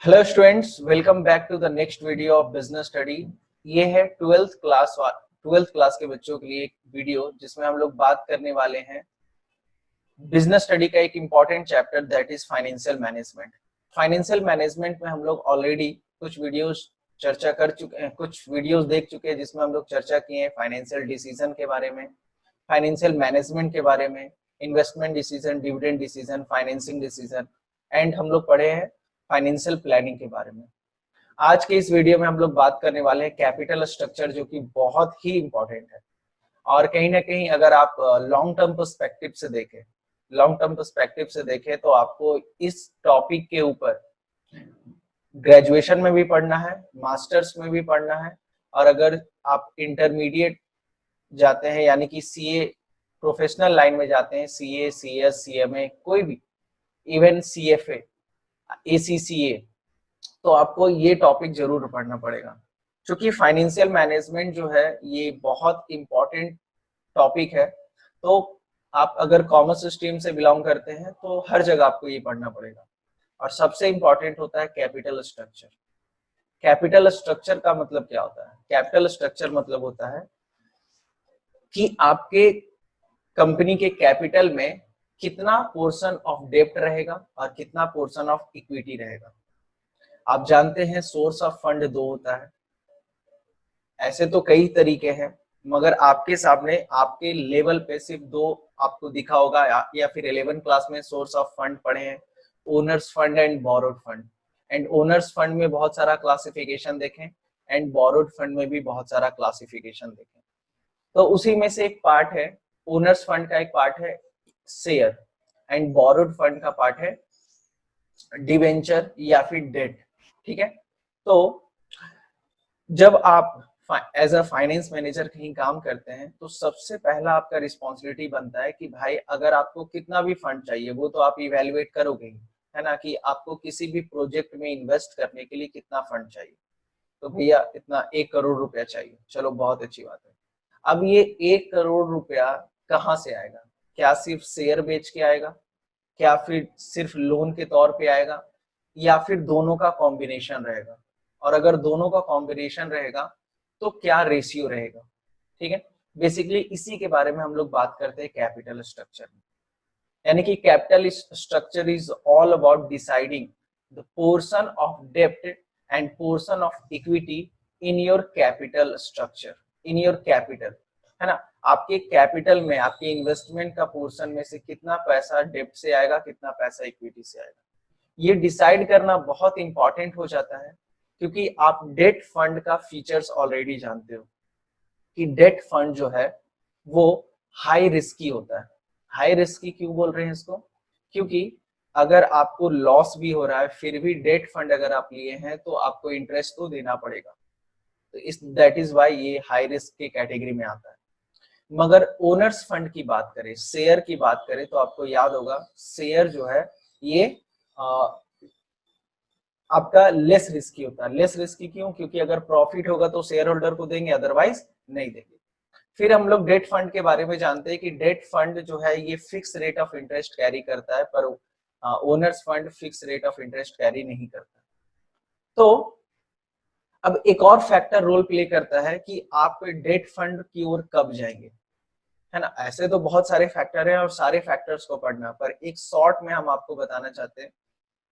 Hello students, welcome back to the next video of business study. ये है twelfth class के बच्चों के लिए एक वीडियो जिसमें हम लोग बात करने वाले हैं बिजनेस स्टडी का एक important chapter that is financial management. Financial management में हम लोग ऑलरेडी कुछ वीडियोस चर्चा कर चुके हैं, कुछ वीडियोस देख चुके हैं जिसमें हम लोग चर्चा किए हैं फाइनेंशियल डिसीजन के बारे में, फाइनेंशियल मैनेजमेंट के बारे में, investment decision, dividend decision, financing decision and हम लोग पढ़े हैं फाइनेंशियल प्लानिंग के बारे में। आज के इस वीडियो में हम लोग बात करने वाले हैं कैपिटल स्ट्रक्चर, जो कि बहुत ही इंपॉर्टेंट है। और कहीं ना कहीं अगर आप लॉन्ग टर्म पर्सपेक्टिव से देखें तो आपको इस टॉपिक के ऊपर ग्रेजुएशन में भी पढ़ना है, मास्टर्स में भी पढ़ना है, और अगर आप इंटरमीडिएट जाते हैं यानी कि सीए प्रोफेशनल लाइन में जाते हैं, सीए, सीएस, सीएमए, कोई भी, इवन सीएफए, एसीसीए, तो आपको ये टॉपिक जरूर पढ़ना पड़ेगा। क्योंकि फाइनेंशियल मैनेजमेंट जो है ये बहुत इंपॉर्टेंट टॉपिक है। तो आप अगर कॉमर्स स्ट्रीम से बिलोंग करते हैं तो हर जगह आपको ये पढ़ना पड़ेगा। और सबसे इंपॉर्टेंट होता है कैपिटल स्ट्रक्चर। कैपिटल स्ट्रक्चर का मतलब क्या होता है? कैपिटल स्ट्रक्चर मतलब होता है कि आपके कंपनी के कैपिटल में कितना पोर्शन ऑफ डेब्ट रहेगा और कितना पोर्शन ऑफ इक्विटी रहेगा। आप जानते हैं सोर्स ऑफ फंड दो होता है, ऐसे तो कई तरीके हैं, मगर आपके सामने आपके लेवल पे सिर्फ दो आपको दिखा होगा, या फिर 11 क्लास में सोर्स ऑफ फंड पढ़े हैं, owner's fund and borrowed fund. And owner's fund में बहुत सारा क्लासिफिकेशन देखें एंड बोरोड फंड में भी बहुत सारा क्लासिफिकेशन देखें। तो उसी में से एक पार्ट है, ओनर्स फंड का एक पार्ट है शेयर, एंड बोरोड फंड का पार्ट है डिवेंचर या फिर डेट। ठीक है, तो जब आप एज अ फाइनेंस मैनेजर कहीं काम करते हैं तो सबसे पहला आपका रिस्पॉन्सिबिलिटी बनता है कि भाई अगर आपको कितना भी फंड चाहिए वो तो आप इवेल्युएट करोगे ही, है ना, कि आपको किसी भी प्रोजेक्ट में इन्वेस्ट करने के लिए कितना फंड चाहिए। तो भैया इतना 1 करोड़ रुपया चाहिए, चलो बहुत अच्छी बात है। अब ये 1 करोड़ रुपया कहाँ से आएगा? क्या सिर्फ शेयर बेच के आएगा, क्या फिर सिर्फ लोन के तौर पे आएगा, या फिर दोनों का कॉम्बिनेशन रहेगा? और अगर दोनों का कॉम्बिनेशन रहेगा तो क्या रेशियो रहेगा? ठीक है, बेसिकली इसी के बारे में हम लोग बात करते हैं कैपिटल स्ट्रक्चर में। यानी कि capital structure is all about deciding the portion of डेब्ट and portion of equity in your capital structure, in your capital, है ना। आपके कैपिटल में आपके इन्वेस्टमेंट का पोर्शन में से कितना पैसा डेब्ट से आएगा, कितना पैसा इक्विटी से आएगा, ये डिसाइड करना बहुत इंपॉर्टेंट हो जाता है। क्योंकि आप डेट फंड का फीचर्स ऑलरेडी जानते हो कि डेट फंड जो है वो हाई रिस्की होता है। हाई रिस्की क्यों बोल रहे हैं इसको? क्योंकि अगर आपको लॉस भी हो रहा है फिर भी डेट फंड अगर आप लिए हैं तो आपको इंटरेस्ट तो देना पड़ेगा। तो इस दैट इज वाई ये हाई रिस्क के कैटेगरी में आता है। मगर ओनर्स फंड की बात करें, शेयर की बात करें, तो आपको याद होगा शेयर जो है ये आपका लेस रिस्की होता है। लेस रिस्की क्यों? क्योंकि अगर प्रॉफिट होगा तो शेयर होल्डर को देंगे, अदरवाइज नहीं देंगे। फिर हम लोग डेट फंड के बारे में जानते हैं कि डेट फंड जो है ये fix rate of interest carry करता है, पर owner's fund fix rate of interest carry नहीं करता। तो अब एक और फैक्टर रोल प्ले करता है कि आप डेट फंड की ओर कब जाएंगे, है ना। ऐसे तो बहुत सारे फैक्टर हैं और सारे फैक्टर्स को पढ़ना, पर एक शॉर्ट में हम आपको बताना चाहते हैं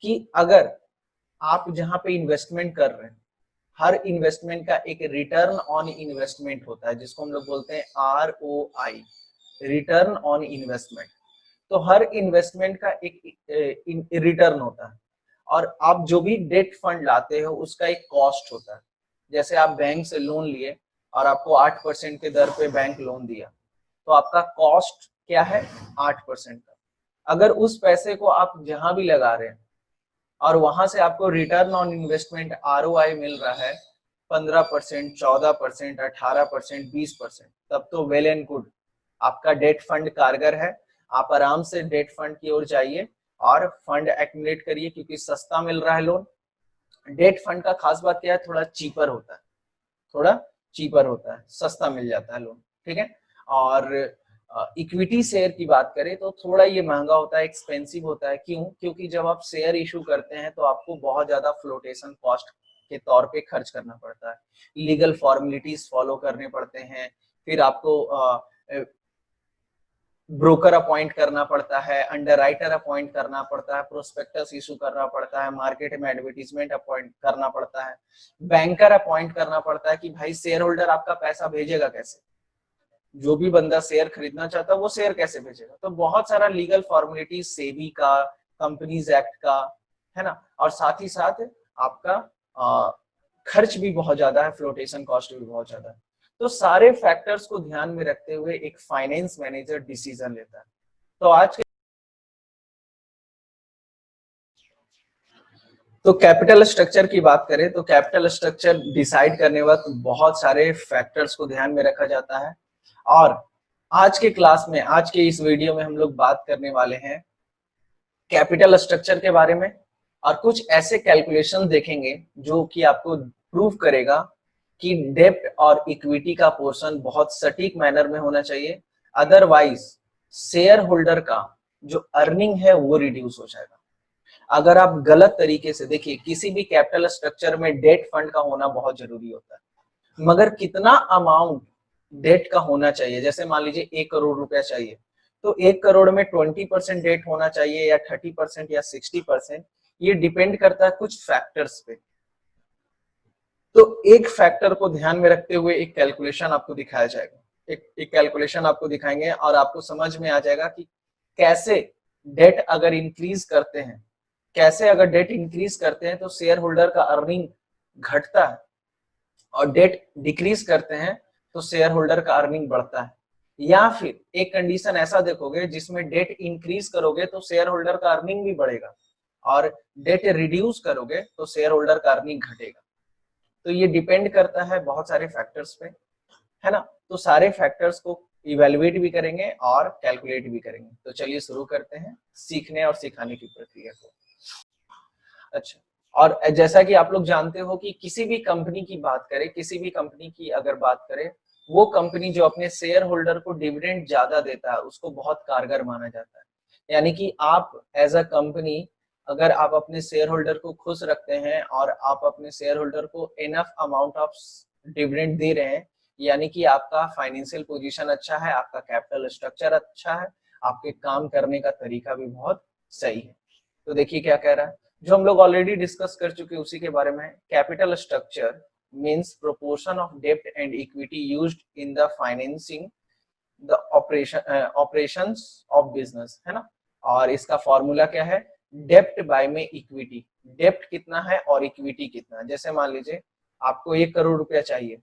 कि अगर आप जहां पे इन्वेस्टमेंट कर रहे हैं, हर इन्वेस्टमेंट का एक रिटर्न ऑन इन्वेस्टमेंट होता है जिसको हम लोग बोलते हैं ROI, रिटर्न ऑन इन्वेस्टमेंट। तो हर इन्वेस्टमेंट का एक रिटर्न होता है, और आप जो भी डेट फंड लाते हो उसका एक कॉस्ट होता है। जैसे आप बैंक से लोन लिए और आपको 8% के दर पे बैंक लोन दिया, तो आपका कॉस्ट क्या है? 8% का। अगर उस पैसे को आप जहां भी लगा रहे हैं और वहां से आपको रिटर्न ऑन इन्वेस्टमेंट ROI मिल रहा है 15%, 14%, 18%, 20%, तब तो वेल एंड गुड, आपका डेट फंड कारगर है। आप आराम से डेट फंड की ओर जाइए और फंड एक्युमुलेट करिए, क्योंकि सस्ता मिल रहा है लोन। डेट फंड का खास बात क्या है? थोड़ा चीपर होता है, सस्ता मिल जाता है लोन। ठीक है, और इक्विटी शेयर की बात करें तो थोड़ा ये महंगा होता है, एक्सपेंसिव होता है। क्यों? क्योंकि जब आप शेयर इशू करते हैं तो आपको बहुत ज्यादा फ्लोटेशन कॉस्ट के तौर पे खर्च करना पड़ता है, लीगल फॉर्मेलिटीज फॉलो करने पड़ते हैं, फिर आपको ब्रोकर अपॉइंट करना पड़ता है, अंडरराइटर अपॉइंट करना पड़ता है, प्रोस्पेक्टस इशू करना पड़ता है, मार्केट में एडवर्टीजमेंट अपॉइंट करना पड़ता है, बैंकर अपॉइंट करना पड़ता है कि भाई शेयर होल्डर आपका पैसा भेजेगा कैसे, जो भी बंदा शेयर खरीदना चाहता है वो शेयर कैसे भेजेगा। तो बहुत सारा लीगल फॉर्मेलिटीज, सेबी का, कंपनीज एक्ट का, है ना, और साथ ही साथ आपका खर्च भी बहुत ज्यादा है, फ्लोटेशन कॉस्ट भी बहुत ज्यादा है। तो सारे फैक्टर्स को ध्यान में रखते हुए एक फाइनेंस मैनेजर डिसीजन लेता है। तो आज के तो कैपिटल स्ट्रक्चर की बात करें तो कैपिटल स्ट्रक्चर डिसाइड करने वक्त बहुत सारे फैक्टर्स को ध्यान में रखा जाता है। और आज के क्लास में, आज के इस वीडियो में हम लोग बात करने वाले हैं कैपिटल स्ट्रक्चर के बारे में, और कुछ ऐसे कैलकुलेशन देखेंगे जो कि आपको प्रूव करेगा कि डेब्ट और इक्विटी का पोर्शन बहुत सटीक मैनर में होना चाहिए, अदरवाइज शेयर होल्डर का जो अर्निंग है वो रिड्यूस हो जाएगा। अगर आप गलत तरीके से देखिए, किसी भी कैपिटल स्ट्रक्चर में डेट फंड का होना बहुत जरूरी होता है, मगर कितना अमाउंट डेट का होना चाहिए, जैसे मान लीजिए 1 करोड़ रुपया चाहिए, तो 1 करोड़ में 20% डेट होना चाहिए या 30% या 60%, ये डिपेंड करता है कुछ फैक्टर्स पे। तो एक फैक्टर को ध्यान में रखते हुए एक कैलकुलेशन आपको दिखाया जाएगा, एक कैलकुलेशन आपको दिखाएंगे और आपको समझ में आ जाएगा कि कैसे डेट अगर इंक्रीज करते हैं, कैसे अगर डेट इंक्रीज करते हैं तो शेयर होल्डर का अर्निंग घटता है, और डेट डिक्रीज करते हैं तो शेयर होल्डर का अर्निंग बढ़ता है। या फिर एक कंडीशन ऐसा देखोगे जिसमें डेट इंक्रीज करोगे तो शेयर होल्डर का अर्निंग भी बढ़ेगा, और डेट रिड्यूस करोगे तो शेयर होल्डर का अर्निंग घटेगा। तो ये डिपेंड करता है बहुत सारे फैक्टर्स पे, है ना। तो सारे फैक्टर्स को इवेलुएट भी करेंगे और कैलकुलेट भी करेंगे। तो चलिए शुरू करते हैं सीखने और सिखाने की प्रक्रिया को। अच्छा, और जैसा कि आप लोग जानते हो कि किसी भी कंपनी की बात करें, किसी भी कंपनी की अगर बात करें, वो कंपनी जो अपने शेयर होल्डर को डिविडेंड ज्यादा देता है उसको बहुत कारगर माना जाता है। यानी कि आप एज अ कंपनी अगर आप अपने शेयर होल्डर को खुश रखते हैं और आप अपने शेयर होल्डर को इनफ अमाउंट ऑफ डिविडेंड दे रहे हैं, यानी कि आपका फाइनेंशियल पोजीशन अच्छा है, आपका कैपिटल स्ट्रक्चर अच्छा है, आपके काम करने का तरीका भी बहुत सही है। तो देखिए क्या कह रहा है, जो हम लोग ऑलरेडी डिस्कस कर चुके उसी के बारे में। Capital structure means proportion of डेब्ट and equity used in the financing the operations of business, है ना। और इसका फॉर्मूला क्या है, डेब्ट बाय में इक्विटी। डेब्ट कितना है और इक्विटी कितना है। जैसे मान लीजिए आपको 1 करोड़ रुपया चाहिए,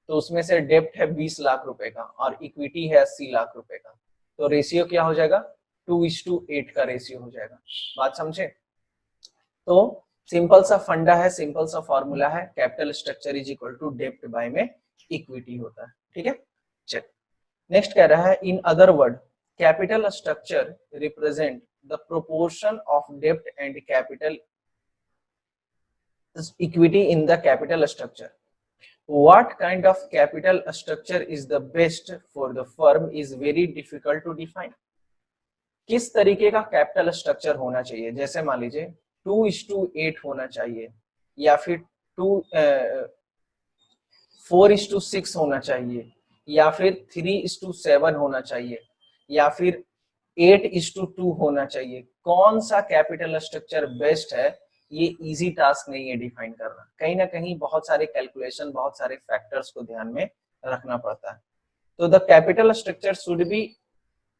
तो उसमें से डेब्ट है 20 लाख रुपए का और इक्विटी है 80 लाख रुपए का, तो रेशियो क्या हो जाएगा, 2:8 का रेशियो हो जाएगा। बात समझे। तो सिंपल सा फंडा है, सिंपल सा फॉर्मूला है, capital structure is equal to डेब्ट बाय में इक्विटी होता है। ठीक है, चल नेक्स्ट कह रहा है, in other word capital structure represent the proportion of डेब्ट and capital equity in the capital structure. What kind of capital structure is the best for the firm is very difficult to define. किस तरीके का capital structure होना चाहिए, जैसे मान लीजिए 2:8 होना चाहिए, या फिर 4:6 होना चाहिए, या फिर 3:7 होना चाहिए, या फिर 8:2 होना चाहिए। कौन सा कैपिटल स्ट्रक्चर बेस्ट है, ये इजी टास्क नहीं है डिफाइन करना। कहीं ना कहीं बहुत सारे कैलकुलेशन, बहुत सारे फैक्टर्स को ध्यान में रखना पड़ता है। तो the capital structure should be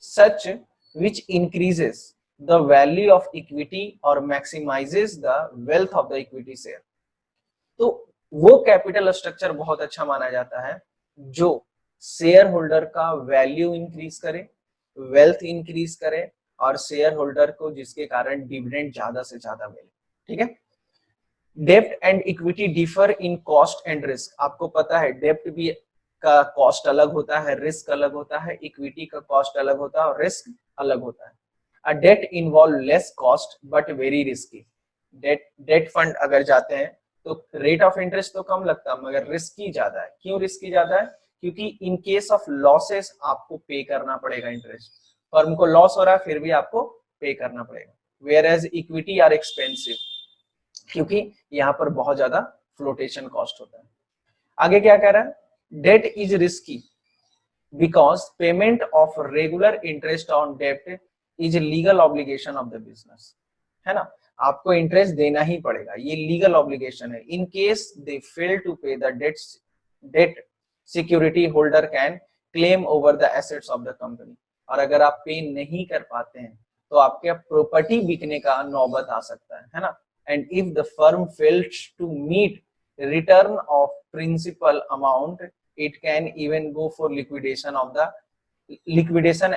such which increases the value of equity or maximizes the wealth of the equity share. तो वो कैपिटल स्ट्रक्चर बहुत अच्छा माना जाता है जो शेयर होल्डर का वैल्यू इंक्रीज करे, वेल्थ इंक्रीज करे, और शेयर होल्डर को जिसके कारण डिविडेंड ज्यादा से ज्यादा मिले। ठीक है। डेब्ट and equity differ in cost and risk. आपको पता है डेब्ट भी का कॉस्ट अलग होता है, रिस्क अलग होता है, इक्विटी का कॉस्ट अलग होता है और रिस्क अलग होता है। A debt involve less cost but very risky. Debt fund अगर जाते हैं तो रेट ऑफ इंटरेस्ट तो कम लगता है मगर रिस्की ज्यादा है। क्यों रिस्की ज्यादा है, क्योंकि इन केस ऑफ लॉसेस आपको पे करना पड़ेगा इंटरेस्ट। फर्म को लॉस हो रहा है फिर भी आपको पे करना पड़ेगा, where as equity are expensive, क्योंकि यहाँ पर बहुत ज्यादा फ्लोटेशन कॉस्ट होता है। आगे क्या कह रहा है, debt is risky because payment of regular interest on debt is legal obligation of the business, है ना, आपको इंटरेस्ट देना ही पड़ेगा, ये लीगल ऑब्लिगेशन है। In case they fail to pay the debt security holder can claim over the assets of the company, और अगर आप पे नहीं कर पाते हैं तो आपके प्रॉपर्टी बिकने का नौबत आ सकता है ना। And if the firm fails to meet return of principal amount it can even go for liquidation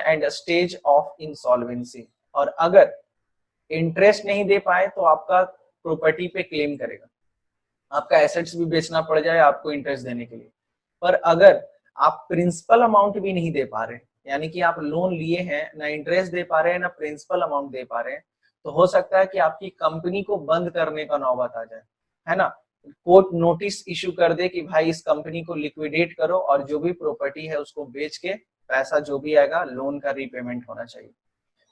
and a stage of insolvency, और अगर इंटरेस्ट नहीं दे पाए तो आपका प्रॉपर्टी पे क्लेम करेगा, आपका एसेट्स भी बेचना पड़ जाए आपको इंटरेस्ट देने के लिए। पर अगर आप प्रिंसिपल अमाउंट भी नहीं दे पा रहे, यानी कि आप लोन लिए हैं, ना इंटरेस्ट दे पा रहे हैं ना प्रिंसिपल अमाउंट दे पा रहे हैं, तो हो सकता है कि आपकी कंपनी को बंद करने का नौबत आ जाए, है ना। कोर्ट नोटिस इशू कर दे कि भाई इस कंपनी को लिक्विडेट करो और जो भी प्रॉपर्टी है उसको बेच के पैसा जो भी आएगा लोन का रीपेमेंट होना चाहिए।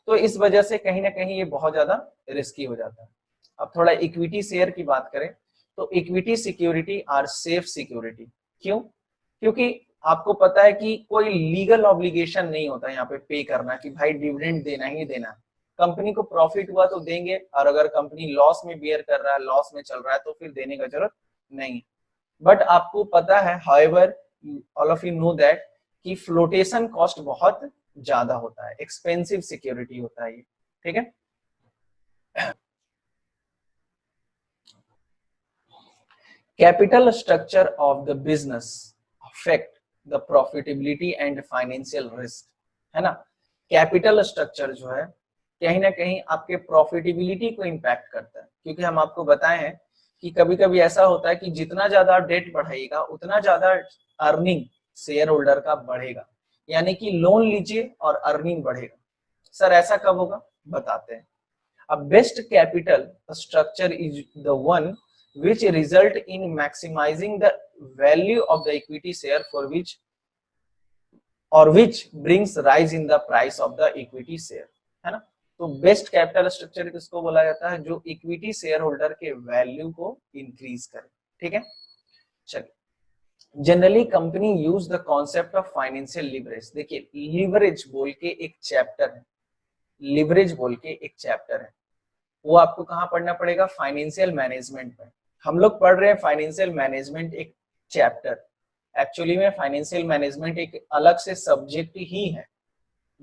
तो इस वजह से कहीं ना कहीं ये बहुत ज्यादा रिस्की हो जाता है। अब थोड़ा इक्विटी शेयर की बात करें तो equity security are safe security. क्यों? क्योंकि आपको पता है कि कोई लीगल ऑब्लिगेशन नहीं होता यहाँ पे करना कि भाई डिविडेंड देना ही देना है। कंपनी को प्रॉफिट हुआ तो देंगे, और अगर कंपनी लॉस में बियर कर रहा है, लॉस में चल रहा है, तो फिर देने का जरूरत नहीं है। बट आपको पता है, however all of you know that कि फ्लोटेशन कॉस्ट बहुत ज्यादा होता है, एक्सपेंसिव सिक्योरिटी होता है ये, ठीक है। Capital structure of the business affect the profitability and financial risk, है ना। कैपिटल स्ट्रक्चर जो है कहीं ना कहीं आपके प्रॉफिटेबिलिटी को इम्पैक्ट करता है, क्योंकि हम आपको बताए हैं कि कभी कभी ऐसा होता है कि जितना ज्यादा डेट बढ़ेगा उतना ज्यादा अर्निंग शेयर होल्डर का बढ़ेगा, यानी कि लोन लीजिए और अर्निंग बढ़ेगा। सर ऐसा कब होगा, बताते हैं। A best capital structure is the one which result in maximizing the value of the equity share for which brings rise in the price of the equity share, है ना। तो बेस्ट कैपिटल स्ट्रक्चर किसको बोला जाता है, जो equity share holder के value को इंक्रीज करे, ठीक है। चलिए, generally company use the concept of financial leverage. देखिए लिवरेज बोल के एक चैप्टर है, लिवरेज बोल के एक चैप्टर है, वो आपको कहाँ पढ़ना पड़ेगा, फाइनेंशियल मैनेजमेंट में। हम लोग पढ़ रहे हैं फाइनेंशियल मैनेजमेंट एक चैप्टर, एक्चुअली में फाइनेंशियल मैनेजमेंट एक अलग से सब्जेक्ट ही है।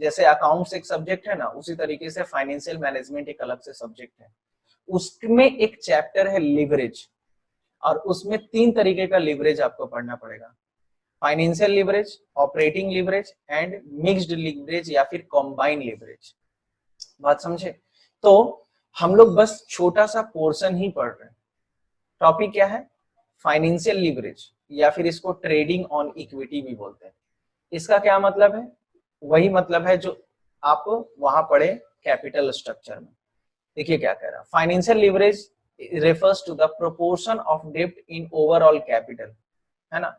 जैसे अकाउंट्स एक सब्जेक्ट है ना, उसी तरीके से फाइनेंशियल मैनेजमेंट एक अलग से सब्जेक्ट है। उसमें एक चैप्टर है लिवरेज, और उसमें 3 तरीके का लिवरेज आपको पढ़ना पड़ेगा, financial leverage, operating leverage and mixed leverage या फिर कॉम्बाइन लिवरेज। बात समझे? तो हम लोग बस छोटा सा पोर्शन ही पढ़ रहे हैं। टॉपिक क्या है, फाइनेंशियल लिवरेज, या फिर इसको ट्रेडिंग ऑन इक्विटी भी बोलते हैं। इसका क्या मतलब है, वही मतलब है जो आप वहां पढ़े कैपिटल स्ट्रक्चर में। देखिए क्या कह रहा है, financial leverage refers to the proportion of डेब्ट इन ओवरऑल कैपिटल, है ना।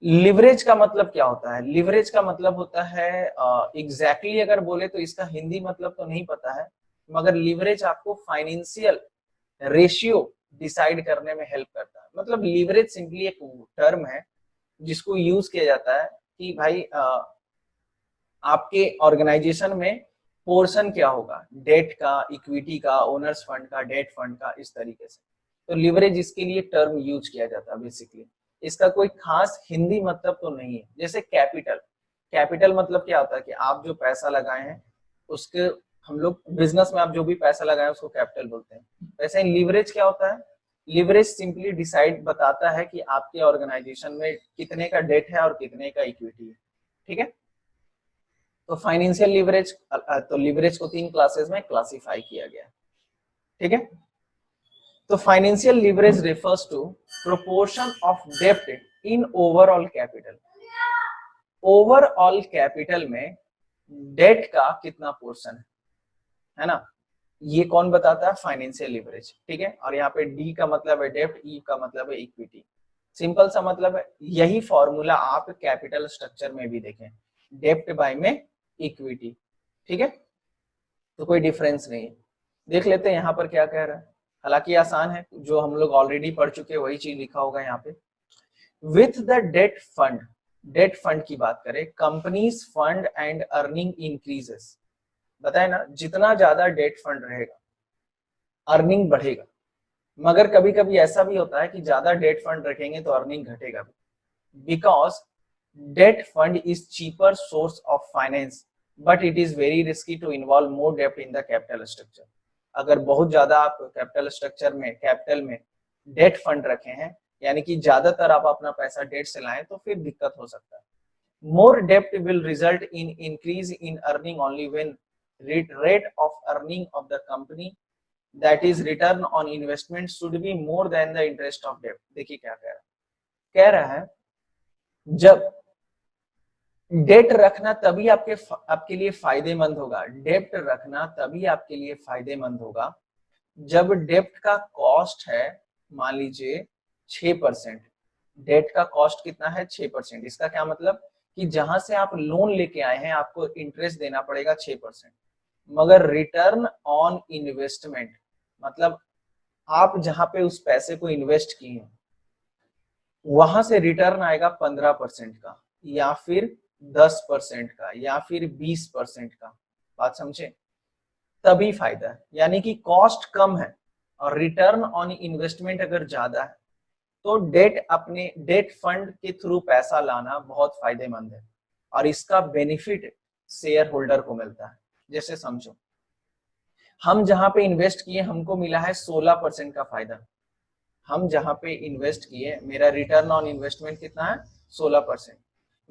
लिवरेज का मतलब क्या होता है, लिवरेज का मतलब होता है एग्जैक्टली अगर बोले तो इसका हिंदी मतलब तो नहीं पता है, मगर लिवरेज आपको फाइनेंशियल रेशियो डिसाइड करने में हेल्प करता है। मतलब लिवरेज सिंपली एक टर्म है जिसको यूज किया जाता है कि भाई आपके ऑर्गेनाइजेशन में पोर्शन क्या होगा, डेट का, इक्विटी का, ओनर्स फंड का, डेट फंड का, इस तरीके से। तो लिवरेज इसके लिए टर्म यूज किया जाता है बेसिकली। इसका कोई खास हिंदी मतलब तो नहीं है। जैसे कैपिटल, कैपिटल मतलब क्या होता है कि आप जो पैसा लगाए हैं उसके, हम लोग बिजनेस में आप जो भी पैसा लगाए उसको कैपिटल बोलते हैं। वैसे लिवरेज क्या होता है, लिवरेज सिंपली डिसाइड बताता है कि आपके ऑर्गेनाइजेशन में कितने का डेट है और कितने का इक्विटी है, ठीक है। तो फाइनेंशियल लिवरेज, तो लिवरेज को 3 क्लासेस में क्लासिफाई किया गया, ठीक है। तो financial leverage refers to proportion of डेब्ट in overall capital. Overall capital में डेट का कितना पोर्शन है ना, ये कौन बताता है, फाइनेंशियल लिवरेज, ठीक है। और यहाँ पे डी का मतलब है डेब्ट, ई का मतलब है इक्विटी। सिंपल सा मतलब है, यही फॉर्मूला आप कैपिटल स्ट्रक्चर में भी देखें, डेप्ट बाय में इक्विटी, ठीक है, तो कोई डिफरेंस नहीं है। देख लेते हैं यहाँ पर क्या कह रहा है, हालांकि आसान है, जो हम लोग ऑलरेडी पढ़ चुके वही चीज लिखा होगा यहाँ पे। With the debt fund, debt fund की बात करें, companies fund and earning increases, बताए ना, जितना ज्यादा डेट फंड रहेगा अर्निंग बढ़ेगा, मगर कभी कभी ऐसा भी होता है कि ज्यादा डेट फंड रखेंगे तो अर्निंग घटेगा भी, because debt fund is cheaper source of finance but it is very risky to involve more डेप्ट इन द कैपिटल स्ट्रक्चर। अगर बहुत ज्यादा आप कैपिटल स्ट्रक्चर में, कैपिटल में डेट फंड रखे हैं, यानी कि ज्यादातर आप अपना पैसा डेट से लाएं, तो फिर दिक्कत हो सकता है। मोर डेप्ट will result in increase in earning only when rate of earning of the company, that is return on investment, should be more than the interest of debt। देखिए क्या कह रहा है, जब डेट रखना तभी आपके लिए फायदेमंद होगा, डेप्ट रखना तभी आपके लिए फायदेमंद होगा जब डेप्ट का कॉस्ट है, मान लीजिए 6%, डेट का कॉस्ट कितना है 6%, इसका क्या मतलब कि जहां से आप लोन लेके आए हैं आपको इंटरेस्ट देना पड़ेगा 6%, मगर रिटर्न ऑन इन्वेस्टमेंट मतलब आप जहां पे उस पैसे को इन्वेस्ट किए वहां से रिटर्न आएगा 15% का, या फिर 10% का, या फिर 20% का, बात समझे, तभी फायदा है। यानी कि कॉस्ट कम है और रिटर्न ऑन इन्वेस्टमेंट अगर ज्यादा है तो डेट फंड के थ्रू पैसा लाना बहुत फायदेमंद है, और इसका बेनिफिट शेयर होल्डर को मिलता है। जैसे समझो, हम जहां पे इन्वेस्ट किए हमको मिला है 16% का फायदा, हम जहां पे इन्वेस्ट किए मेरा रिटर्न ऑन इन्वेस्टमेंट कितना है 16%,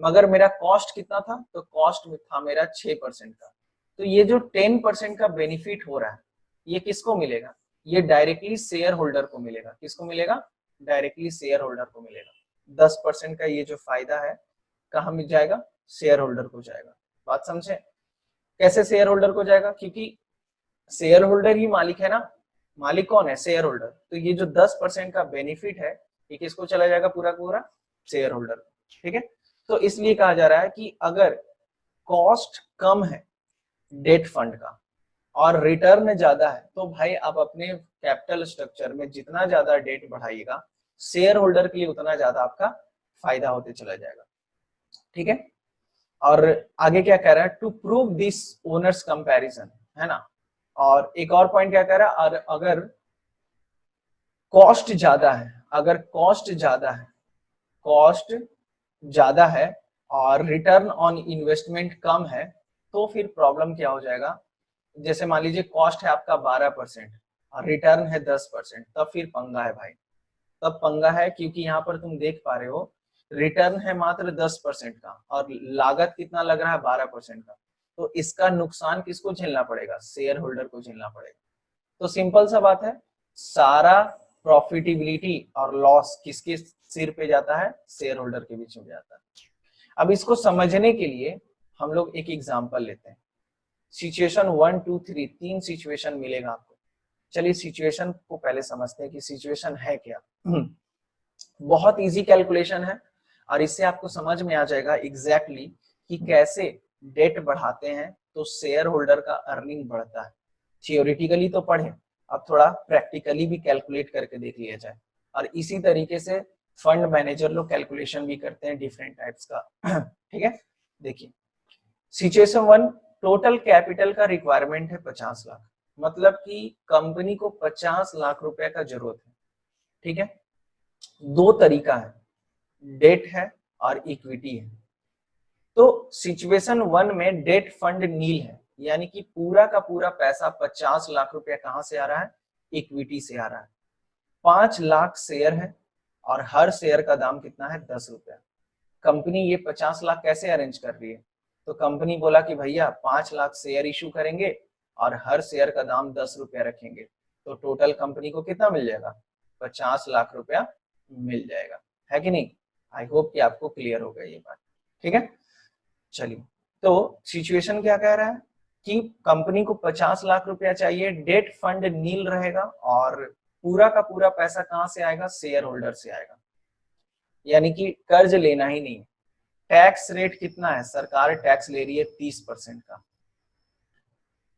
मगर मेरा कॉस्ट कितना था, तो कॉस्ट में था मेरा 6% का, तो ये जो 10% का बेनिफिट हो रहा है ये किसको मिलेगा, ये डायरेक्टली शेयर होल्डर को मिलेगा। किसको मिलेगा, डायरेक्टली शेयर होल्डर को मिलेगा। 10% का ये जो फायदा है कहाँ मिल जाएगा, शेयर होल्डर को जाएगा। बात समझे, कैसे शेयर होल्डर को जाएगा, क्योंकि शेयर होल्डर ही मालिक है ना, मालिक कौन है, शेयर होल्डर, तो ये जो 10% का बेनिफिट है ये किसको चला जाएगा, पूरा पूरा शेयर होल्डर, ठीक है। तो इसलिए कहा जा रहा है कि अगर कॉस्ट कम है डेट फंड का और रिटर्न ज्यादा है, तो भाई आप अपने कैपिटल स्ट्रक्चर में जितना ज्यादा डेट बढ़ाइएगा शेयर होल्डर के लिए उतना ज्यादा आपका फायदा होते चला जाएगा, ठीक है। और आगे क्या कह रहा है, to prove this owners comparison, है ना, और एक और पॉइंट क्या कह रहा है, और अगर कॉस्ट ज्यादा है, अगर कॉस्ट ज्यादा है और रिटर्न ऑन इन्वेस्टमेंट कम है, तो फिर प्रॉब्लम क्या हो जाएगा, जैसे मान लीजिए कॉस्ट है आपका 12% और रिटर्न है 10%, तब फिर पंगा है भाई, तब पंगा है, क्योंकि यहाँ पर तुम देख पा रहे हो रिटर्न है मात्र 10% का और लागत कितना लग रहा है 12% का, तो इसका नुकसान किसको झेलना पड़ेगा, शेयर होल्डर को झेलना पड़ेगा। तो सिंपल सा बात है, सारा प्रॉफिटेबिलिटी और लॉस किसके सिर पे जाता है, शेयर होल्डर के बीच में जाता है। अब इसको समझने के लिए हम लोग एक एग्जांपल लेते हैं, सिचुएशन 1 2 3, 3 सिचुएशन मिलेगा आपको। चलिए सिचुएशन को पहले समझते हैं कि सिचुएशन है क्या। बहुत इजी कैलकुलेशन है और इससे आपको समझ में आ जाएगा एग्जैक्टली कि कैसे डेट बढ़ाते हैं तो शेयर होल्डर का अर्निंग बढ़ता है। थियोरिटिकली तो पढ़े, अब थोड़ा प्रैक्टिकली भी कैलकुलेट करके देख लिया जाए, और इसी तरीके से फंड मैनेजर लोग कैलकुलेशन भी करते हैं डिफरेंट टाइप्स का, ठीक है। देखिए सिचुएशन 1, टोटल कैपिटल का रिक्वायरमेंट है 50 लाख, मतलब कि कंपनी को 50 लाख रुपए का जरूरत है, ठीक है। दो तरीका है, डेट है और इक्विटी है। तो सिचुएशन 1 में डेट फंड नील है, यानी कि पूरा का पूरा पैसा 50 लाख रुपया कहां से आ रहा है, इक्विटी से आ रहा है। 5 लाख शेयर है और हर शेयर का दाम कितना है, 10 रुपया। कंपनी ये 50 लाख कैसे अरेंज कर रही है, तो कंपनी बोला कि भैया 5 लाख शेयर इशू करेंगे और हर शेयर का दाम 10 रुपया रखेंगे, तो टोटल कंपनी को कितना मिल जाएगा, 50 लाख रुपया मिल जाएगा, है कि नहीं। आई होप कि आपको क्लियर हो गया ये बात, ठीक है। चलिए, तो सिचुएशन क्या कह रहा है कि कंपनी को 50 लाख रुपया चाहिए, डेट फंड नील रहेगा और पूरा का पूरा पैसा कहां से आएगा, शेयर होल्डर से आएगा। यानी कि कर्ज लेना ही नहीं। टैक्स रेट कितना है, सरकार टैक्स ले रही है 30% का,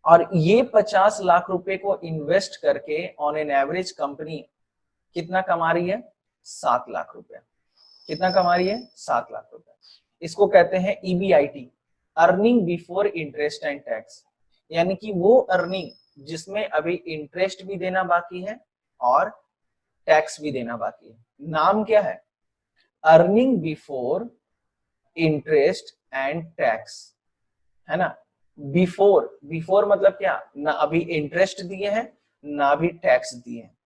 और ये 50 लाख रुपए को इन्वेस्ट करके ऑन एन एवरेज कंपनी कितना कमा रही है, 7 लाख रुपया। कितना कमा रही है, 7 लाख रुपया। इसको कहते हैं EBIT, earning before interest and tax, यानी कि वो अर्निंग जिसमें अभी इंटरेस्ट भी देना बाकी है और टैक्स भी देना बाकी है। नाम क्या है, earning before interest and tax, है ना। बिफोर, बिफोर मतलब क्या, ना अभी इंटरेस्ट दिए हैं ना अभी टैक्स दिए हैं।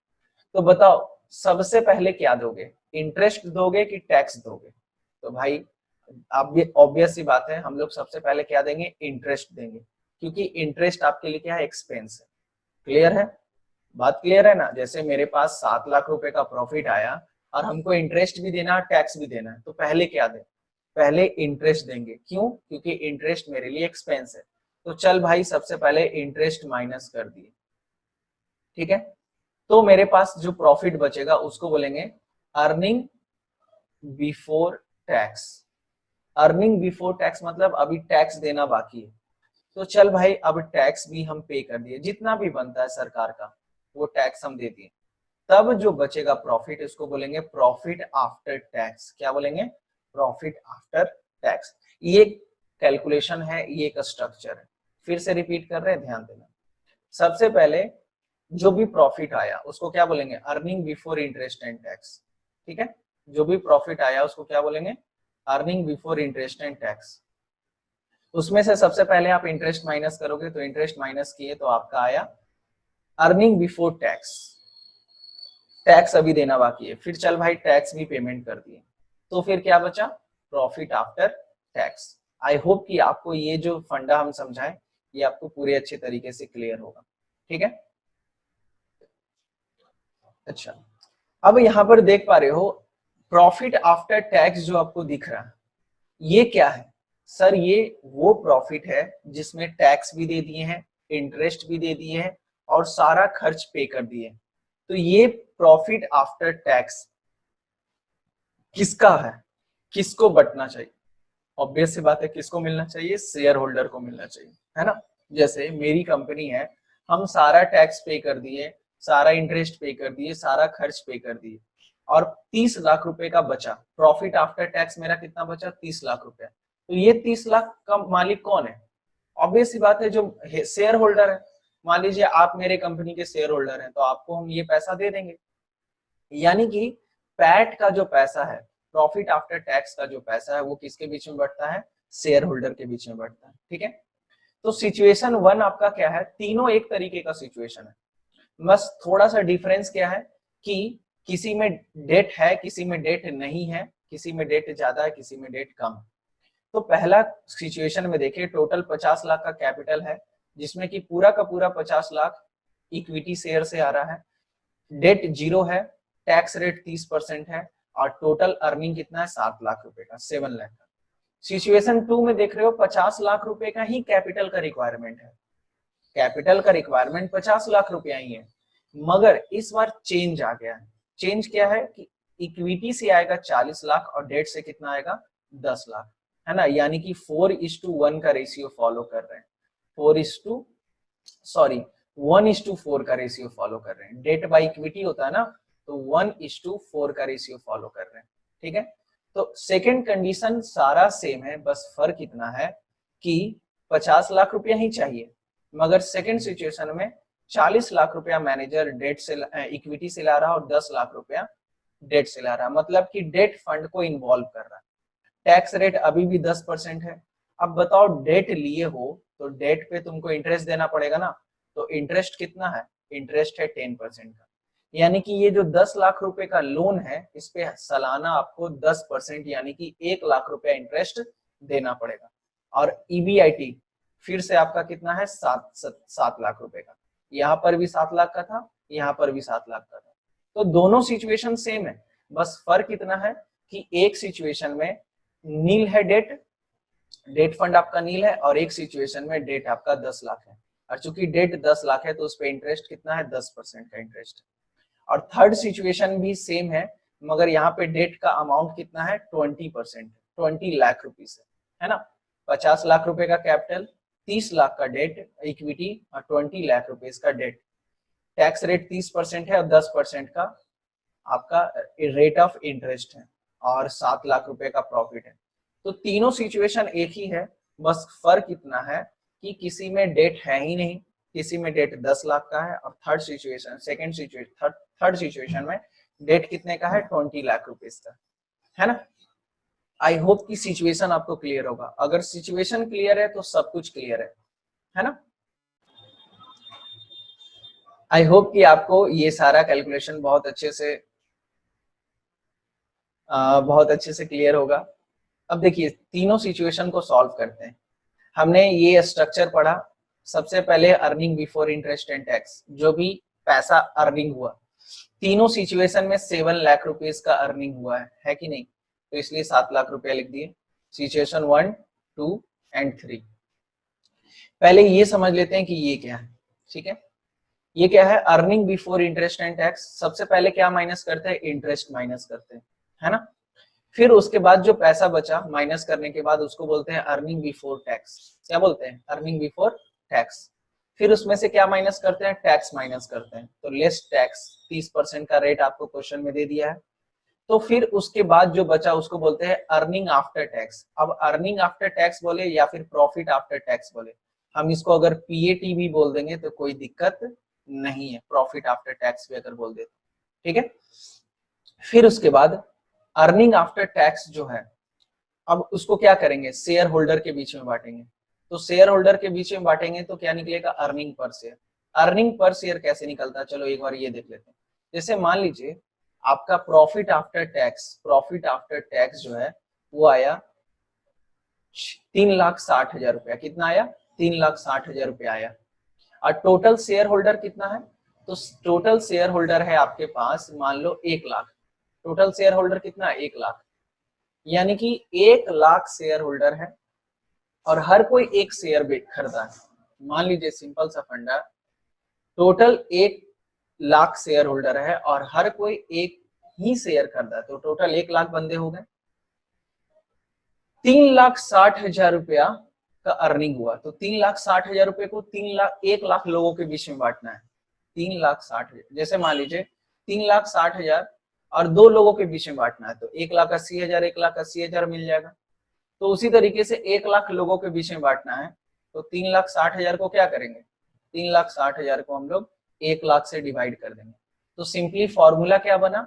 तो बताओ सबसे पहले क्या दोगे, इंटरेस्ट दोगे कि टैक्स दोगे? तो भाई अब ये ऑब्वियस सी बात है, हम लोग सबसे पहले क्या देंगे, इंटरेस्ट देंगे, क्योंकि इंटरेस्ट आपके लिए क्या है, एक्सपेंस है। क्लियर है, बात क्लियर है ना। जैसे मेरे पास 7 लाख रुपए का प्रॉफिट आया और हमको इंटरेस्ट भी देना है टैक्स भी देना है, तो पहले क्या दें, पहले इंटरेस्ट देंगे। क्यों, क्योंकि इंटरेस्ट मेरे लिए एक्सपेंस है। तो चल भाई सबसे पहले इंटरेस्ट माइनस कर दिए, ठीक है। तो मेरे पास जो प्रॉफिट बचेगा उसको बोलेंगे earning before tax. Earning before tax मतलब अभी टैक्स देना बाकी है। तो चल भाई अब टैक्स भी हम पे कर दिए, जितना भी बनता है सरकार का वो टैक्स हम दे दिए। तब जो बचेगा प्रॉफिट, इसको बोलेंगे प्रॉफिट आफ्टर टैक्स। क्या बोलेंगे, प्रॉफिट आफ्टर टैक्स। ये कैलकुलेशन है, ये एक स्ट्रक्चर है। फिर से रिपीट कर रहे हैं, ध्यान देना। सबसे पहले जो भी प्रॉफिट आया उसको क्या बोलेंगे, earning before interest and tax, ठीक है। जो भी प्रॉफिट आया उसको क्या बोलेंगे, earning before interest and tax. उसमें से सबसे पहले आप इंटरेस्ट माइनस करोगे, तो इंटरेस्ट माइनस किए तो आपका आया अर्निंग बिफोर टैक्स। टैक्स अभी देना बाकी है, फिर चल भाई टैक्स भी पेमेंट कर दिए, तो फिर क्या बचा, profit after tax. I hope कि आपको ये जो फंडा हम समझाएं ये आपको पूरे अच्छे तरीके से क्लियर होगा, ठीक है। अच्छा, अब यहाँ पर देख पा रहे हो प्रॉफिट आफ्टर टैक्स जो आपको दिख रहा है ये क्या है, सर ये वो प्रॉफिट है जिसमें टैक्स भी दे दिए हैं, इंटरेस्ट भी दे दिए हैं और सारा खर्च पे कर दिए। तो ये प्रॉफिट आफ्टर टैक्स किसका है, किसको बंटना चाहिए? ऑब्वियस सी बात है, किसको मिलना चाहिए, शेयर होल्डर को मिलना चाहिए, है ना। जैसे मेरी कंपनी है, हम सारा टैक्स पे कर दिए, सारा इंटरेस्ट पे कर दिए, सारा खर्च पे कर दिए और 30 लाख रुपए का बचा, प्रॉफिट आफ्टर टैक्स मेरा कितना बचा, 30 लाख रुपया। तो ये 30 लाख का मालिक कौन है? ऑब्वियस सी बात है, जो शेयर होल्डर है। मान लीजिए आप मेरे कंपनी के शेयर होल्डर हैं, तो आपको हम ये पैसा दे देंगे। यानी कि पैट का जो पैसा है, प्रॉफिट आफ्टर टैक्स का जो पैसा है, वो किसके बीच में बढ़ता है, शेयर होल्डर के बीच में बढ़ता है, ठीक है। तो सिचुएशन 1 आपका क्या है, तीनों एक तरीके का सिचुएशन है, बस थोड़ा सा डिफरेंस क्या है कि किसी में डेट है, किसी में डेट नहीं है, किसी में डेट ज्यादा है, किसी में डेट कम है। तो पहला सिचुएशन में देखिए, टोटल 50 लाख का कैपिटल है, जिसमें कि पूरा का पूरा 50 लाख इक्विटी शेयर से आ रहा है, डेट 0 है, टैक्स रेट 30% है और टोटल अर्निंग कितना है, 7 लाख रुपए का, 7 लाख का। सिचुएशन 2 में देख रहे हो 50 लाख रुपए का ही कैपिटल का रिक्वायरमेंट है, कैपिटल का रिक्वायरमेंट 50 लाख रुपया ही है, मगर इस बार चेंज आ गया है। चेंज क्या है कि इक्विटी से आएगा 40 लाख और डेट से कितना आएगा, 10 लाख, है ना। यानी कि 4:1 का रेशियो फॉलो कर रहे हैं, 1:4 का रेशियो फॉलो कर रहे हैं। डेट बाई इक्विटी होता है ना, तो 1:4 का रेशियो फॉलो कर रहे हैं, ठीक है। तो सेकेंड कंडीशन सारा सेम है, बस फर्क इतना है कि 50 लाख रुपया ही चाहिए, मगर सेकेंड सिचुएशन में 40 लाख रुपया मैनेजर डेट से इक्विटी से ला रहा और 10 लाख रुपया डेट से ला रहा, मतलब कि डेट फंड को इन्वॉल्व कर रहा है। टैक्स रेट अभी भी 10% है। अब बताओ डेट लिए हो तो डेट पे तुमको इंटरेस्ट देना पड़ेगा ना, तो इंटरेस्ट कितना है, इंटरेस्ट है 10% का। यानी कि ये जो 10 लाख रुपए का लोन है, इस पे सालाना आपको 10% यानी कि 1 लाख रुपया इंटरेस्ट देना पड़ेगा। और ईबीआईटी फिर से आपका कितना है, 7 लाख रुपए का। यहाँ पर भी 7 लाख का था, यहाँ पर भी 7 लाख का था। तो दोनों सिचुएशन सेम है, बस फर्क इतना है कि एक सिचुएशन में नील है डेट, डेट फंड आपका नील है, और एक सिचुएशन में डेट आपका 10 लाख है। और चूंकि डेट 10 लाख है तो उस पे इंटरेस्ट कितना है, 10% का इंटरेस्ट। और थर्ड सिचुएशन भी सेम है, मगर यहाँ पे डेट का अमाउंट कितना है 20%, 20 लाख रुपीज है ना। 50 लाख रुपए का कैपिटल, 30 लाख का डेट इक्विटी और 20 लाख रुपीज का डेट। टैक्स रेट 30% है और 10% का आपका रेट ऑफ इंटरेस्ट है और 7 लाख रुपए का प्रॉफिट है। तो तीनों सिचुएशन एक ही है, बस फर्क इतना है कि किसी में डेट है ही नहीं, किसी में डेट 10 लाख का है, और थर्ड सिचुएशन में डेट कितने का है 20 लाख रुपीज का, है ना। आई होप कि सिचुएशन आपको क्लियर होगा। अगर सिचुएशन क्लियर है तो सब कुछ क्लियर है ना। आई होप कि आपको ये सारा कैलकुलेशन बहुत अच्छे से क्लियर होगा। अब देखिए तीनों सिचुएशन को सॉल्व करते हैं। हमने ये स्ट्रक्चर पढ़ा, सबसे पहले earning before interest and tax, जो भी पैसा अर्निंग हुआ, तीनों सिचुएशन में 7 लाख रुपीस का अर्निंग हुआ है कि नहीं, तो इसलिए 7 लाख रुपया लिख दिए सिचुएशन 1, 2 एंड 3। पहले ये समझ लेते हैं कि ये क्या है, ठीक है। ये क्या है, earning before interest and tax. सबसे पहले क्या माइनस करते हैं, इंटरेस्ट माइनस करते हैं, है ना। फिर उसके बाद जो पैसा बचा माइनस करने के बाद उसको बोलते हैं अर्निंग बिफोर टैक्स। क्या बोलते हैं, अर्निंग बिफोर टैक्स। फिर उसमें से क्या माइनस करते हैं, टैक्स माइनस करते हैं, तो लेस टैक्स 30% का रेट आपको क्वेश्चन में दे दिया है। तो फिर उसके बाद जो बचा उसको बोलते हैं अर्निंग आफ्टर टैक्स। अब अर्निंग आफ्टर टैक्स बोले या फिर प्रॉफिट आफ्टर टैक्स बोले, हम इसको अगर पीएटी भी बोल देंगे तो कोई दिक्कत नहीं है, प्रॉफिट आफ्टर टैक्स भी अगर बोल देते, ठीक है। फिर उसके बाद अर्निंग आफ्टर टैक्स जो है, अब उसको क्या करेंगे, शेयर होल्डर के बीच में बांटेंगे। तो शेयर होल्डर के बीच में बांटेंगे तो क्या निकलेगा, earning per share. Earning per share कैसे निकलता है, चलो एक बार ये देख लेते हैं। जैसे मान लीजिए आपका प्रॉफिट आफ्टर टैक्स जो है वो आया 3,60,000 रुपया। कितना आया, 3,60,000 रुपया आया। और टोटल शेयर होल्डर कितना है, तो टोटल शेयर होल्डर है आपके पास मान लो 1 लाख। टोटल शेयर होल्डर कितना है, 1 लाख। यानी कि 1 लाख शेयर होल्डर है और हर कोई एक शेयर खरीदा है। मान लीजिए सिंपल सा फंडा, टोटल 1 लाख शेयर होल्डर है और हर कोई एक ही शेयर खरीदा है, तो टोटल 1 लाख बंदे हो गए। 3,60,000 रुपया का अर्निंग हुआ, तो 3,60,000 रुपए को 1 लाख लोगों के बीच में बांटना है। 3,60,000, जैसे मान लीजिए 3,60,000 और 2 लोगों के बीच में बांटना है, तो 1,80,000 1,80,000 मिल जाएगा। तो उसी तरीके से 1 लाख लोगों के बीच में बांटना है, तो 3,60,000 को क्या करेंगे, 3,60,000 को हम लोग 1 लाख से डिवाइड कर देंगे। तो सिंपली फॉर्मूला क्या बना,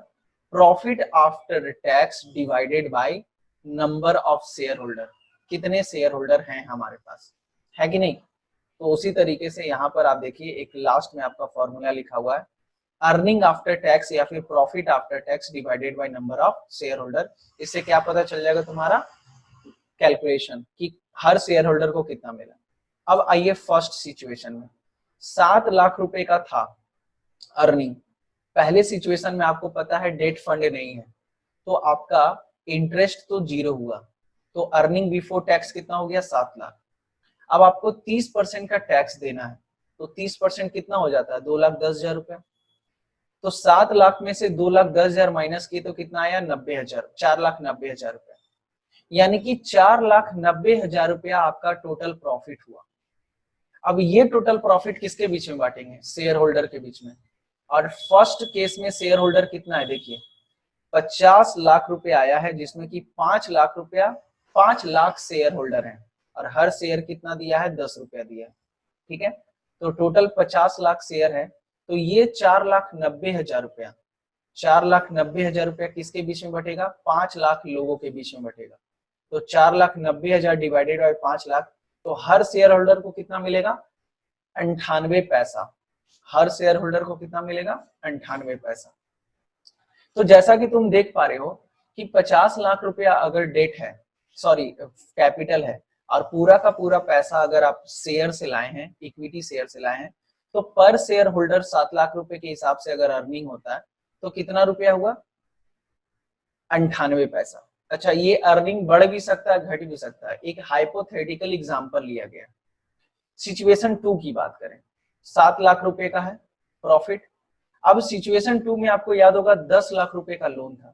profit after tax divided by number of share holder. कितने शेयर होल्डर हैं हमारे पास, है कि नहीं। तो उसी तरीके से यहाँ पर आप देखिए एक लास्ट में आपका फॉर्मूला लिखा हुआ है, अर्निंग आफ्टर टैक्स या फिर profit after tax divided by number of share holder. इससे क्या पता चल जाएगा तुम्हारा कैलकुलेशन कि हर शेयर होल्डर को कितना मिला। अब आइए फर्स्ट सिचुएशन में, 7 लाख रुपए का था अर्निंग। पहले सिचुएशन में आपको पता है डेट फंड नहीं है, तो आपका इंटरेस्ट तो 0 हुआ, तो अर्निंग बिफोर टैक्स कितना हो गया, 7 लाख। अब आपको 30% का टैक्स देना है, तो 30% कितना हो जाता है, 2,10,000 रुपया। तो 7 लाख में से 2,10,000 माइनस किए तो कितना आया, 90,000, 4,90,000 रुपया। यानी कि 4,90,000 रुपया आपका टोटल प्रॉफिट हुआ। अब ये टोटल प्रॉफिट किसके बीच में बांटेंगे, शेयर होल्डर के बीच में। और फर्स्ट केस में शेयर होल्डर कितना है, देखिए 50 लाख रुपया आया है, जिसमें कि 5 लाख रुपया 5 लाख शेयर होल्डर हैं और हर शेयर कितना दिया है, 10 रुपया दिया है, ठीक है। तो टोटल 50 लाख शेयर है, तो ये 4,90,000 रुपया, 4,90,000 रुपया किसके बीच में बटेगा, 5 लाख लोगों के बीच में बटेगा। तो 4,90,000 डिवाइडेड बाय 5 लाख, तो हर शेयर होल्डर को कितना मिलेगा, 98 पैसा। हर शेयर होल्डर को कितना मिलेगा, 98 पैसा। तो जैसा कि तुम देख पा रहे हो कि 50 लाख रुपया अगर डेट है, सॉरी कैपिटल है, और पूरा का पूरा पैसा अगर आप शेयर से लाए हैं, इक्विटी शेयर से लाए हैं, तो पर शेयर होल्डर 7 लाख रुपए के हिसाब से अगर अर्निंग होता है तो कितना रुपया हुआ, 98 पैसा। अच्छा, ये अर्निंग बढ़ भी सकता है, घट भी सकता है, एक हाइपोथेटिकल एग्जांपल लिया गया। सिचुएशन 2 की बात करें, 7 लाख रुपए का है प्रॉफिट। अब सिचुएशन 2 में आपको याद होगा 10 लाख रुपए का लोन था,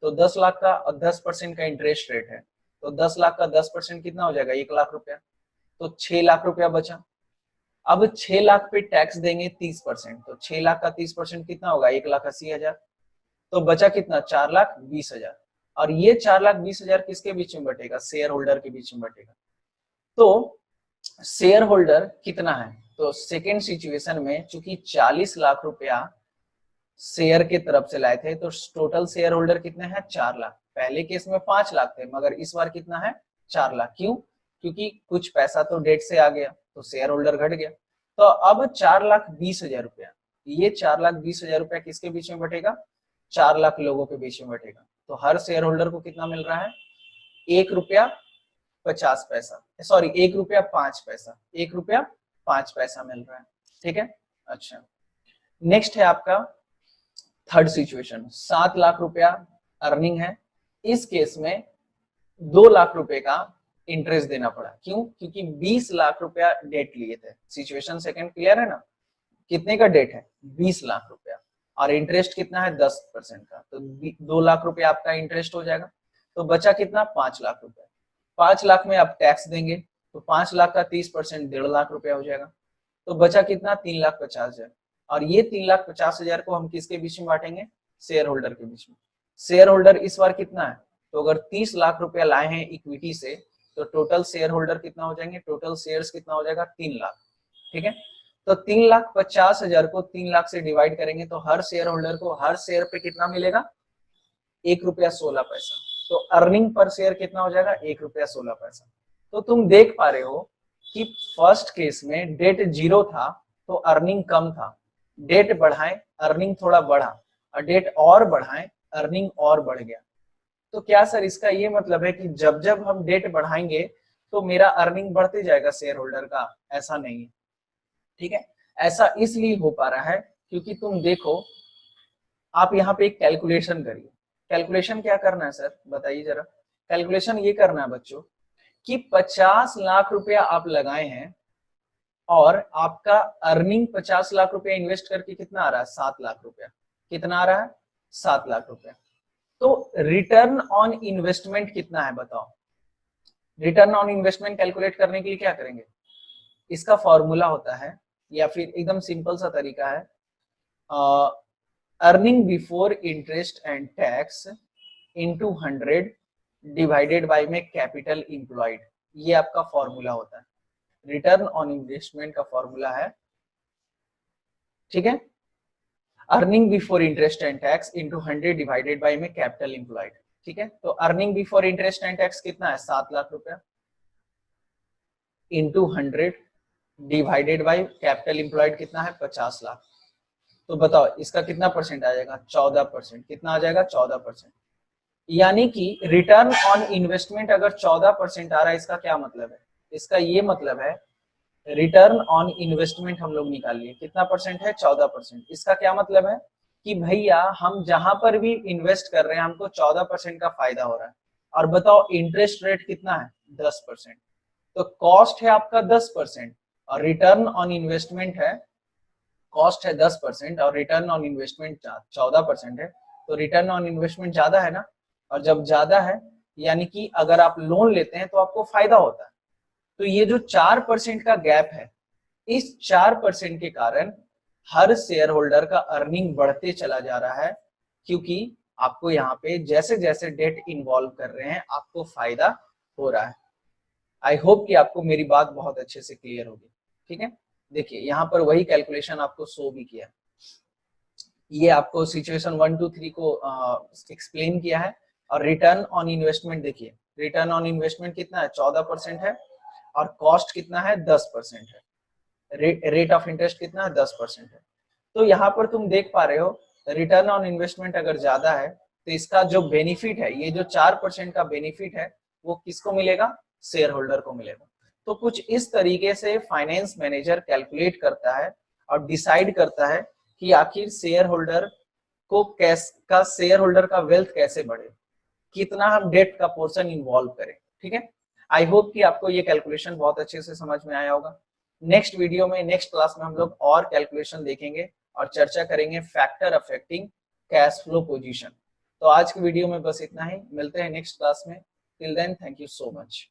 तो 10 लाख का 10% का इंटरेस्ट रेट है, तो 10 लाख का 10% कितना हो जाएगा, 1 लाख रुपया, तो 6 लाख रुपया बचा। अब 6 लाख पे टैक्स देंगे 30%, तो 6 लाख का 30% कितना होगा, 1,80,000, तो बचा कितना, 4,20,000। और ये 4,20,000 किसके बीच में बटेगा, शेयर होल्डर के बीच में बटेगा। तो शेयर होल्डर कितना है, तो सेकेंड सिचुएशन में चूंकि 40 लाख रुपया शेयर के तरफ से लाए थे, तो टोटल शेयर होल्डर कितने हैं, 4 लाख। पहले केस में 5 लाख थे, मगर इस बार कितना है, 4 लाख। क्यों, क्योंकि कुछ पैसा तो डेट से आ गया, तो शेयर होल्डर घट गया। तो अब 4,20,000 रुपया, ये 4,20,000 रुपया किसके बीच में बटेगा, 4 लाख लोगों के बीच में बटेगा। तो हर शेयर होल्डर को कितना मिल रहा है, 1 रुपया 50 पैसा, सॉरी 1 रुपया 5 पैसा, 1 रुपया 5 पैसा मिल रहा है। ठीक है, अच्छा नेक्स्ट है आपका थर्ड सिचुएशन, 7 लाख रुपया अर्निंग है। इस केस में 2 लाख रुपए का इंटरेस्ट देना पड़ा। क्यों, क्योंकि 20 लाख रुपया डेट लिए थे। सिचुएशन सेकंड क्लियर है ना, कितने का डेट है, 20 लाख रुपया, और इंटरेस्ट कितना है, 10% का, तो 2 लाख रुपया आपका इंटरेस्ट हो जाएगा। तो बचा कितना, 5 लाख रुपया। 5 लाख में आप टैक्स देंगे, तो 5 लाख का 30% 1.5 लाख रुपया हो जाएगा। तो बचा कितना, 3,50,000। और ये 3,50,000 को हम किसके बीच में बांटेंगे, शेयर होल्डर के बीच में। शेयर होल्डर इस बार कितना है, तो अगर 30 लाख रुपया लाए हैं इक्विटी से, तो टोटल शेयर होल्डर कितना हो जाएंगे, टोटल शेयर्स कितना हो जाएगा, 3 लाख। ठीक है, तो 3,50,000 को 3 लाख से डिवाइड करेंगे, तो हर शेयर होल्डर को हर शेयर पे कितना मिलेगा, 1 रुपया 16 पैसा। तो अर्निंग पर शेयर कितना हो जाएगा, 1 रुपया 16 पैसा। तो तुम देख पा रहे हो कि फर्स्ट केस में डेट 0 था तो अर्निंग कम था, डेट बढ़ाएं अर्निंग थोड़ा बढ़ा, और डेट और बढ़ाएं अर्निंग और बढ़ गया। तो क्या सर इसका ये मतलब है कि जब जब हम डेट बढ़ाएंगे तो मेरा अर्निंग बढ़ते जाएगा शेयर होल्डर का, ऐसा नहीं है। ठीक है, ऐसा इसलिए हो पा रहा है क्योंकि तुम देखो, आप यहाँ पे एक कैलकुलेशन करिए। कैलकुलेशन क्या करना है सर, बताइए जरा। कैलकुलेशन ये करना है बच्चों कि 50 लाख रुपया आप लगाए हैं और आपका अर्निंग 50 लाख रुपया इन्वेस्ट करके कितना आ रहा है, 7 लाख रुपया। कितना आ रहा है, 7 लाख रुपया। तो रिटर्न ऑन इन्वेस्टमेंट कितना है बताओ। रिटर्न ऑन इन्वेस्टमेंट कैलकुलेट करने के लिए क्या करेंगे, इसका फॉर्मूला होता है, या फिर एकदम सिंपल सा तरीका है, earning before interest and tax into 100 divided by में कैपिटल इंप्लॉयड। ये आपका फॉर्मूला होता है, रिटर्न ऑन इन्वेस्टमेंट का फॉर्मूला है। ठीक है, earning before interest and tax into 100 divided by में कैपिटल इंप्लॉयड। ठीक है, तो earning before interest and tax कितना है, 7 लाख रुपया, into 100 divided by capital employed कितना है, 50 लाख। तो बताओ इसका कितना परसेंट आ जाएगा, 14%। कितना आ जाएगा, 14%। यानी कि रिटर्न ऑन इन्वेस्टमेंट अगर 14% आ रहा है, इसका क्या मतलब है, इसका ये मतलब है रिटर्न ऑन इन्वेस्टमेंट हम लोग निकाल लिए कितना परसेंट है, 14%। इसका क्या मतलब है कि भैया हम जहां पर भी इन्वेस्ट कर रहे हैं हमको 14% का फायदा हो रहा है। और बताओ इंटरेस्ट रेट कितना है, 10%। तो कॉस्ट है आपका 10% और रिटर्न ऑन इन्वेस्टमेंट है, कॉस्ट है 10% और रिटर्न ऑन इन्वेस्टमेंट 14% है। तो रिटर्न ऑन इन्वेस्टमेंट ज्यादा है ना, और जब ज्यादा है यानी कि अगर आप लोन लेते हैं तो आपको फायदा होता है। तो ये जो 4% का गैप है, इस 4% के कारण हर शेयर होल्डर का अर्निंग बढ़ते चला जा रहा है, क्योंकि आपको यहाँ पे जैसे जैसे डेट इन्वॉल्व कर रहे हैं आपको फायदा हो रहा है। आई होप कि आपको मेरी बात बहुत अच्छे से क्लियर होगी। ठीक है, देखिए यहाँ पर वही कैलकुलेशन आपको शो भी किया, ये आपको सिचुएशन 1 2 3 को एक्सप्लेन किया है। और रिटर्न ऑन इन्वेस्टमेंट देखिए, रिटर्न ऑन इन्वेस्टमेंट कितना है, 14% है, और कॉस्ट कितना है, 10% है। रेट ऑफ इंटरेस्ट कितना है, 10% है। तो यहाँ पर तुम देख पा रहे हो रिटर्न ऑन इन्वेस्टमेंट अगर ज्यादा है तो इसका जो बेनिफिट है, ये जो 4% का बेनिफिट है वो किसको मिलेगा, शेयर होल्डर को मिलेगा। तो कुछ इस तरीके से फाइनेंस मैनेजर कैलकुलेट करता है और डिसाइड करता है कि आखिर शेयर होल्डर को का शेयर होल्डर का वेल्थ कैसे बढ़े, कितना हम डेट का पोर्शन इन्वॉल्व करें। ठीक है, आई होप कि आपको ये कैलकुलेशन बहुत अच्छे से समझ में आया होगा। नेक्स्ट वीडियो में, नेक्स्ट क्लास में हम लोग और कैलकुलेशन देखेंगे और चर्चा करेंगे factor affecting cash flow position. तो आज की वीडियो में बस इतना ही, मिलते हैं नेक्स्ट क्लास में। Till then thank you so much.